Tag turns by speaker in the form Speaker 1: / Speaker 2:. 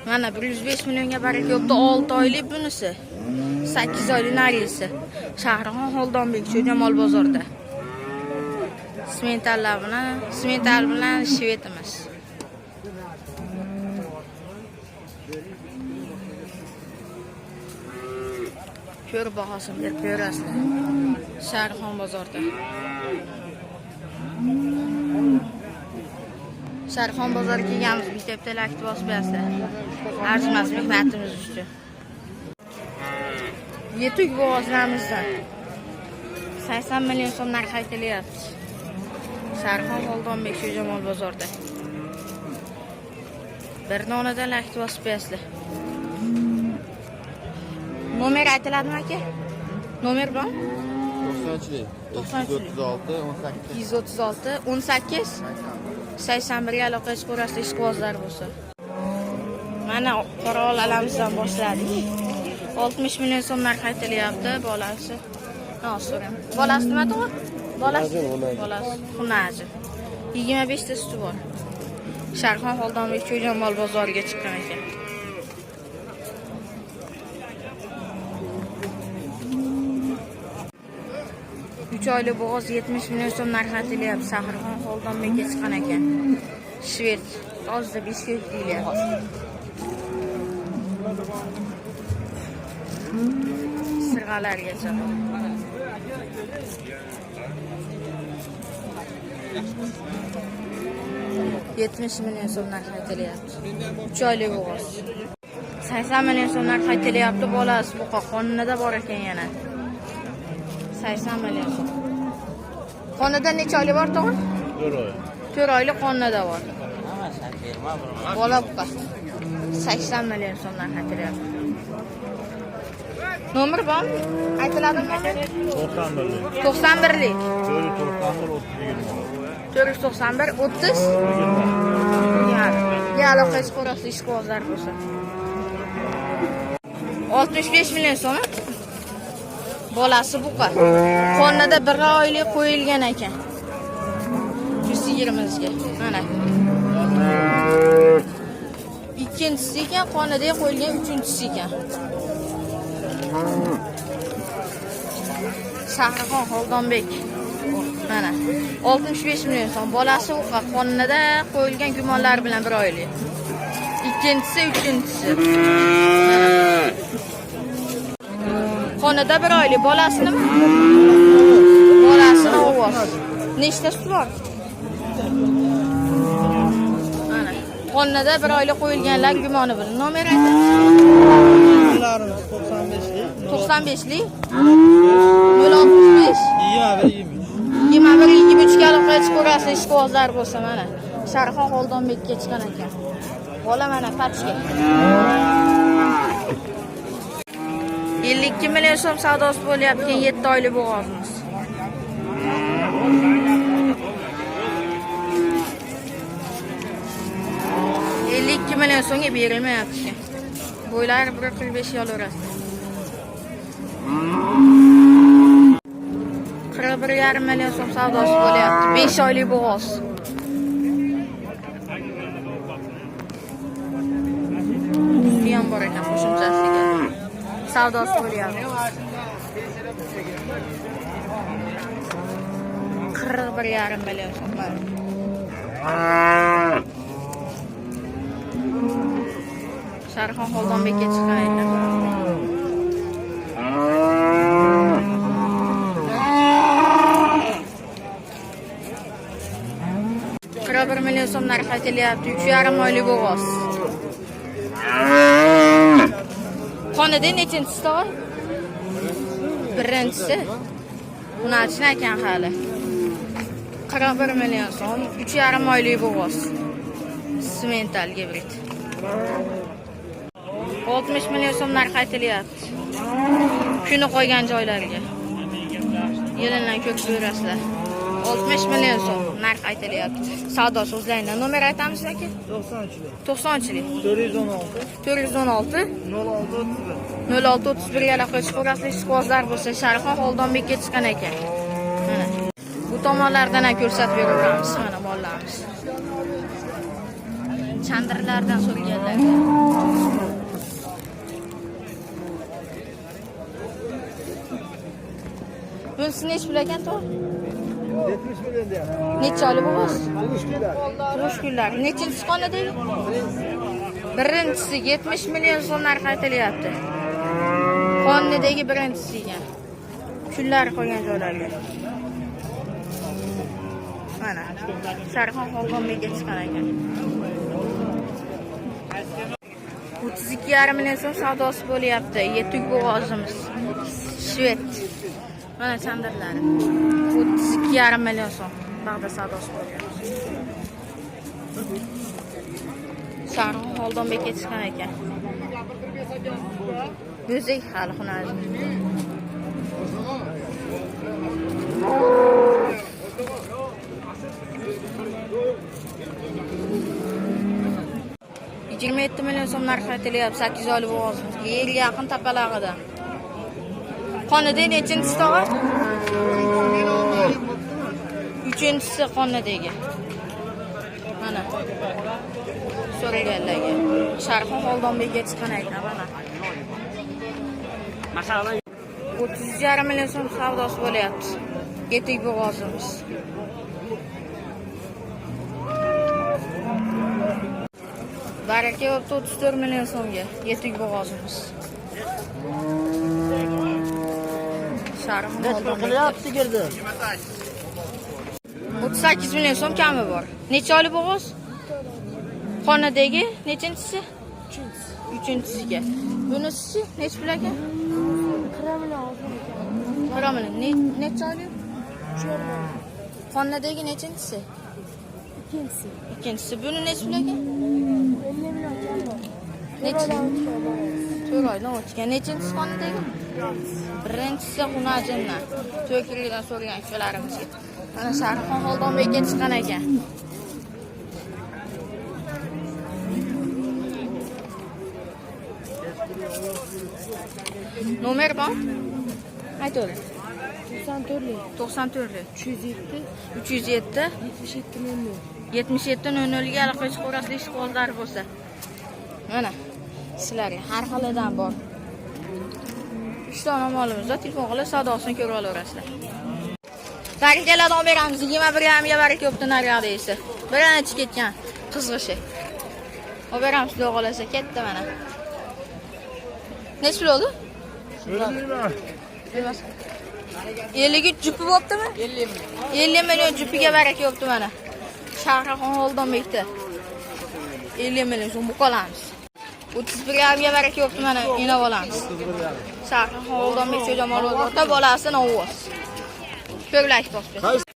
Speaker 1: Mana 105 millionga baraka yo'qda 6 oylik bunisi. 8 oylik narisi. Shahrixon Xoldonbek Jamol bozorda. Simental bilan shvetimiz. Ko'r bahosini berib ko'rasizlar. Shahrixon bozorda. Shahrixon bozoriga kelganmiz, bitta lakni bosib berasizlar. Arzimas mehnatimiz uchun. Yetuk bo'g'ozlarimizdan 80 million so'm narx aytilyapti. Shahrixon Xoldonbek Jamol bozorda. Bir donadan lakni bosib berasizlar. Nomer aytiladimi aka? Nomer bor?
Speaker 2: 90'li.
Speaker 1: 236 18 81 ga aloqa qilib ko'rasiz ishqibozlar bo'lsa. Mana qora olalamizdan boshladik. 60 million so'm narx aytilyapti bolasi. Noso'ram. Bolasi nima to'g'ri? Bolasi. Xunaji. 25 ta suti bor. Shahrixon Xoldonbek Jamol bozoriga chiqqan ekan. Oyli bo'g'oz 70 million so'm narx aytilyapti. Shahrixon Xoldonbekka chiqqan ekan. Shvet. Hozirda 5 ga deyilyapti. Sirg'alargacha. $70 million so'm narx aytilyapti. 3 oyli bo'g'oz. 80 million so'm narx aytilyapti. Bolasi buqa qonunida bor ekan yana. 80 million so'm. Qonida necha oylik bor to'g'ri? 4 oylik qonida bor. Bola buqa. 80 million so'm narx aytilyapti. Nomer bormi? Aytiladimi? 91lik. 491 30 ya aloqa qilib ko'rasiz ishqibozlar bo'lsa. 65 million so'm. Bolasi buqa. Qonida 1 oylik qo'yilgan ekan. 120 ga. Mana. Ikkinchisi ekan, qonida qo'yilgan, uchinchisi ekan. Shahrixon Xoldonbek. Mana. 65 million so'm. Bolasi buqa. Qonida qo'yilgan gumonlar bilan 1 oylik. Ikkinchisi, uchinchisi. Xonada 1 oylik. Bolasi nima? Bolasini ovoz. Nechta suti bor? Mana. Xonada 1 oylik qo'yilganlar gumoni bilan. Nomer ayting. 95lik. 065 21 ga aloqa qilib ko'rasiz ishqibozlar bo'lsa mana. Shahrixon Xoldonbekka chiqqan ekan. Bola mana pachka. 52 million so'm savdosi bo'lyapti 7 oylik bo'g'ozimiz. million so'mga berilmayapti. Bo'ylari 1.45 yo'laveradi. 41,5 million so'm savdosi bo'lyapti 5 oylik bo'g'oz. Ham bor ekan qo'shimchasiga. Savdosi bo'lyapti. 41,5 million so'm. Shahrixon Xoldonbekka chiqqan ekan. $1 million so'm narx aytilyapti. 3,5 oylik bo'g'oz. Xonada nechinchisi to'g'ri? Birinchisi. Bunachni ekan hali. 41 million so'm, 3,5 oylik bo'g'oz. Simental gibrid. 60 million so'm narx aytilyapti. Shuni qo'ygan joylariga. Yelindan ko'k ko'rasizlar. 60 million so'm narx aytilyapti. Savdo so'zlaydan nomer aytamiz aka? 90'lik. 416 0631 ga aloqa qilib ko'rasizlar. Ishqibozlar bo'lsa Shahrixon Xoldonbekka chiqqan ekan. Mana. Bu tomonlardan ham ko'rsatib beramiz mana mollarimiz. Chandirlardan so'rganlar. Bunisi nech pul ekan to'g'ri?
Speaker 2: 70 milyon diye.
Speaker 1: Necha oylik bo'g'iz?
Speaker 2: Tug'ishkilar.
Speaker 1: Tug'ish kunlari. Nechinchi xonadagi? Birinchisi 70 million so'm narx aytilyapti. Xonadagi birinchisi ekan. Kunlari qo'ygan joylariga. Mana. Sarxon Xolg'onbekka chiqqan ekan. 32,5 million so'm savdosi bo'lyapti. Yetuk bo'g'ozimiz. Shved. Mana chandirlari. 32,5 million so'm. Bag'da savdosi bo'lyapti. Sarxon Xolg'onbekka chiqqan ekan. Go'zak hali xunajli. Yigirma 27 million so'm narx aytilyapti 8 oylik bo'g'ozimizga. Yerga yaqin tapalag'ida. Xonada nechinchisi tog'a? 3-inchisi xonadagi. Mana. So'raganlarga. Sarxon Xolg'onbekka chiqqan ekan mana. Masalan 30,5 million so'm savdosi bo'lyapti. Yetuk bo'g'ozimiz. Baraka yopti 34 million so'mga yetuk bo'g'ozimiz. Sarxon
Speaker 2: Qilyapti girdi.
Speaker 1: 38 million so'm kami bor. Necha oylik bo'g'oz? Xonadagi nechinchisi? 3-inchisiga. Bunisi nech pul ekan?
Speaker 3: 40 million.
Speaker 1: 40 million. Necha oylik? Xonadagi nechinchisi? Ikkinchisi. Buni nech pul ekan?
Speaker 3: 50 million kam.
Speaker 1: Necha? 4 oydan o'tgan. Nechinchisi xonadagi? Birinchisi xunajimdan. To'kirlikdan so'ragan kishalarimizga. Mana Sarxon Xolg'onbekka chiqqan ekan. Nomer bor? Aytavering. 94 307 77 00 ga aloqaga chiqaverasizlar ishqibozlar bo'lsa. Mana sizlarga har xilidan bor. 3 dona molimiz bor. Telefon qilib savdosini ko'rib olaverasizlar. Barakalardan beramiz. 21 ga baraka yo'qdi naryoqda esa. Birinchi ketgan qizg'ishi. Oberamiz xudo xolasa ketdi mana. Nech pul oldi? 50 jupi bo'ptimi? 50 million jupiga baraka yo'qdi mana. Sarxon Xolg'onbekda 50 million so'm qolamiz. 31 ga baraka yo'qdi mana, inab olamiz. Sarxon Xolg'onbek cho'jamoq o'rta bolasini ovoz. Ko'ylak bosib.